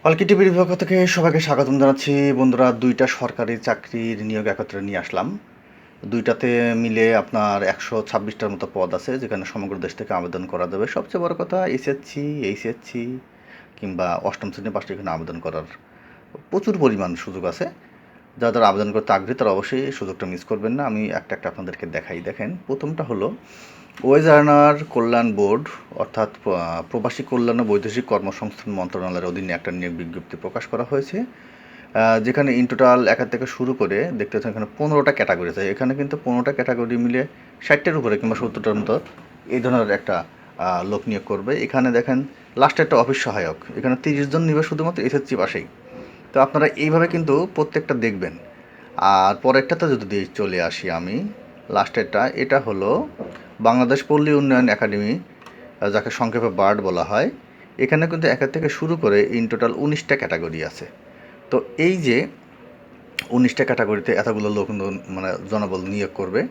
অলকি টিভির পক্ষ থেকে সবাইকে স্বাগতম জানাচ্ছি। বন্ধুরা, দুইটা সরকারি চাকরির নিয়োগ একত্রে নিয়ে আসলাম। দুইটাতে মিলে আপনার 126টার মতো পদ আছে, যেখানে সমগ্র দেশ থেকে আবেদন করা যাবে। সবচেয়ে বড় কথা, এসএসসি, এইচএসসি কিংবা অষ্টম শ্রেণী পাশে এখানে আবেদন করার প্রচুর পরিমাণ সুযোগ আছে। যারা যারা আবেদন করতে আগ্রহী তারা অবশ্যই এই সুযোগটা মিস করবেন না। আমি একটা একটা আপনাদেরকে দেখাই। দেখেন, প্রথমটা হলো ওয়েজ আর্নার কল্যাণ বোর্ড, অর্থাৎ প্রবাসী কল্যাণ ও বৈদেশিক কর্মসংস্থান মন্ত্রণালয়ের অধীনে একটা নিয়োগ বিজ্ঞপ্তি প্রকাশ করা হয়েছে, যেখানে ইন টোটাল একের থেকে শুরু করে দেখতে পাচ্ছেন এখানে 15টা ক্যাটাগরি আছে। এখানে কিন্তু 15টা ক্যাটাগরি মিলে 60টার উপরে কিংবা 70টার মতো এই ধরনের একটা লোক নিয়োগ করবে। এখানে দেখেন লাস্টে একটা অফিস সহায়ক, এখানে 30 জন নিবে শুধুমাত্র এসএসসি পাশেই। তো আপনারা এইভাবে কিন্তু প্রত্যেকটা দেখবেন। আর পরেরটাতে যদি চলে আসি আমি, লাস্টেরটা, এটা হলো বাংলাদেশ পল্লী উন্নয়ন একাডেমি, যাকে সংক্ষেপে বার্ড বলা হয়। এখানে কিন্তু একের থেকে শুরু করে ইন টোটাল 19টা ক্যাটাগরি আছে। তো এই যে 19টা ক্যাটাগরিতে এতগুলো লোক মানে জনবল নিয়োগ করবে।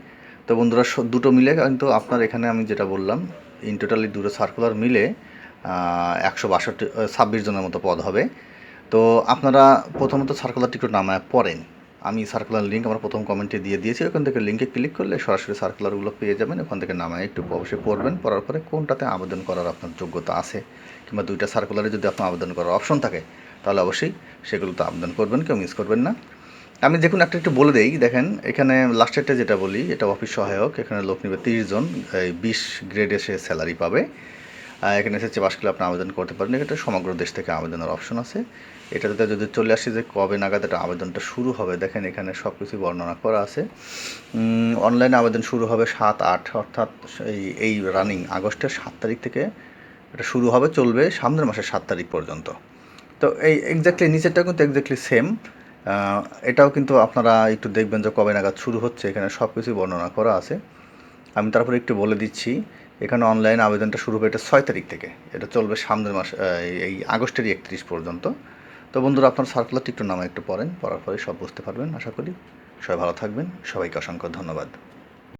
তো বন্ধুরা, দুটো মিলে কিন্তু আপনার এখানে আমি যেটা বললাম, ইন টোটালি দুটো সার্কুলার মিলে 162 26 জনের মতো পদ হবে। তো আপনারা প্রথমত সার্কুলারটি একটু নামায় পড়েন। আমি সার্কুলার লিঙ্ক আমার প্রথম কমেন্টে দিয়ে দিয়েছি, ওখান থেকে লিঙ্কে ক্লিক করলে সরাসরি সার্কুলারগুলো পেয়ে যাবেন। ওখান থেকে নামায় একটু অবশ্যই পড়বেন, পড়ার পরে কোনটাতে আবেদন করার আপনার যোগ্যতা আছে, কিংবা দুইটা সার্কুলারে যদি আপনার আবেদন করার অপশন থাকে তাহলে অবশ্যই সেগুলোতে আবেদন করবেন, কেউ মিস করবেন না। আমি দেখুন একটা একটু বলে দেই। দেখেন এখানে লাস্টেরটা যেটা বলি, এটা অফিস সহায়ক। এখানে লোক নেবে 30 জন, এই 20 গ্রেডে সে স্যালারি পাবে। এখানে এসেছে পাশ করলে আপনি আবেদন করতে পারেন। এটা সমগ্র দেশ থেকে আবেদনের অপশন আছে। এটাতে যদি চলে আসি যে কবে নাগাদ এটা আবেদনটা শুরু হবে, দেখেন এখানে সব কিছু বর্ণনা করা আছে। অনলাইনে আবেদন শুরু হবে 7/8, অর্থাৎ এই রানিং আগস্টের 7 তারিখ থেকে এটা শুরু হবে, চলবে সামনের মাসের 7 তারিখ পর্যন্ত। তো এই এক্স্যাক্টলি নিচেরটা কিন্তু এক্স্যাক্টলি সেম। এটাও কিন্তু আপনারা একটু দেখবেন যে কবে নাগাদ শুরু হচ্ছে, এখানে সব কিছুই বর্ণনা করা আছে। আমি তারপরে একটু বলে দিচ্ছি। এখানে অনলাইন আবেদনটা শুরু হবে এটা 6 তারিখ থেকে, এটা চলবে সামনের মাস, এই আগস্টের 31 পর্যন্ত। তো বন্ধুরা, আপনার সার্কুলারটি একটু নামে একটু পড়েন, পড়ার পরে সব বুঝতে পারবেন আশা করি। সবাই ভালো থাকবেন, সবাইকে অসংখ্য ধন্যবাদ।